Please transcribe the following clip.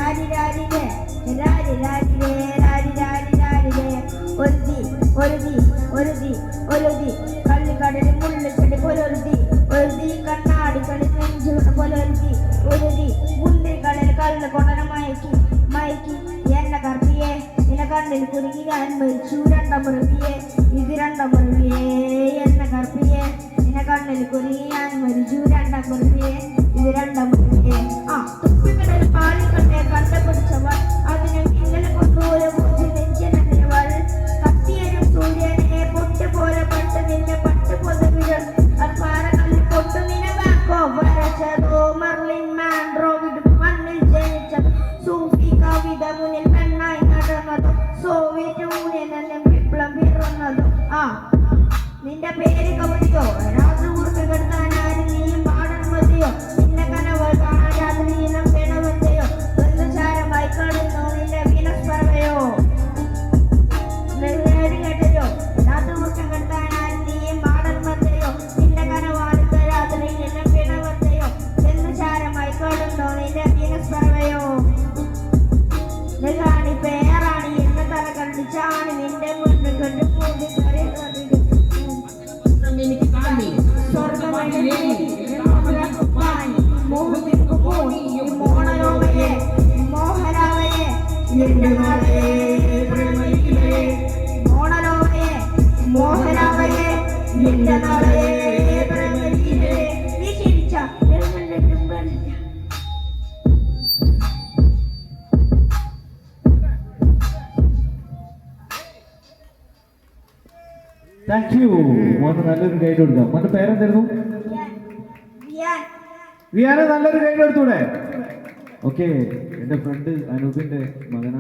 രാരി രാരിലേ രാരി രാരിലേ രാരി രാരി രാരിലേ ഒരുതി ഒരുതി ഒരുതി ഒരുതി കള്ളിക്കടലിൽ മുള്ളിച്ചെടി പോലൊരുതി ഒരുതി കണ്ണാടി കളി നെഞ്ചുകൊണ്ട് പോലൊരുതി ഒരുതി മുള്ളിക്കടലിൽ കള്ള് കൊണ്ടന മയക്കി മയക്കി എന്നെ കർപ്പിയെ നിന്നെ കണ്ണിൽ കുരുങ്ങി ഞാൻ മരിച്ചു രണ്ടാം മുറിവിയെ ഇത് രണ്ടാം മുറിവിയെ എന്നെ കർപ്പിയെ നിന്നെ കണ്ണിൽ കുരുങ്ങി ഞാൻ മരിച്ചു രണ്ടാം മുറിവിയെ ഇത് രണ്ടാം മുറിവിയെ ആ തുപ്പിക്കടൽ പാലിക്കട്ടെ കണ്ടുപിടിച്ചവൾ അതിനെ ഇന്നലെ കൊണ്ടുപോലെ പൂജി നെഞ്ചിനവൾ കത്തിയരും സൂര്യനെ പൊട്ടുപോലെ പട്ട് നിന്നെ പട്ട് പൊതുവികൾ അത് പാറകളിൽ പൊട്ടു നിലവാക്കോ വരച്ചതോ മർലിൻ മാൻഡ്രോ വിടും മണ്ണിൽ ജനിച്ചത് സൂഫി കവിത മുന്നിൽ പെണ്ണായി നടന്നതോ സോവിയറ്റ് യൂണിയൻ എന്ന വിപ്ലവം പിറന്നതോ ആ നിന്റെ പേര് കവിതയോ രാത്രി കുറിപ്പ് കെടുത്താൻ ആരും നീയും പാടൻ മതിയോ നിന്നെ കനവൾ കാണാൻ രാത്രി ഇനം വേണമെന്തയോ ബന്ധുചാരമായി കാണുന്നു നിന്റെ വീണസ്പർവയോ കേട്ടയോ രാത്രി കുറിപ്പ് കെടുത്താൻ ആരും നീയും പാടൻ മതിയോ നിന്റെ കനവാടുത്ത രാത്രി ഇനം വേണമെന്തയോ ബന്ധുചാരമായി കാണുന്നു നിന്റെ വീണസ്പർവയോ ാണി പേരാണി എന്ന തല കണ്ടിച്ചാണ് നിന്റെ മുന്നിൽ കണ്ട് പൂജ മോഹനാവയെ മോഹനാവയെ മോണലോവയെ മോഹനാവയെ എന്റെ നാളെ നീ ചിരിച്ച താങ്ക് യു മോന് നല്ലൊരു ഗൈഡ് കൊടുക്കാം മോന്റെ പേരെന്തായിരുന്നു വിയാനെ നല്ലൊരു ഗൈഡ് എടുത്തൂടെ ഓക്കെ എന്റെ ഫ്രണ്ട് അനൂപിന്റെ മകനാണ്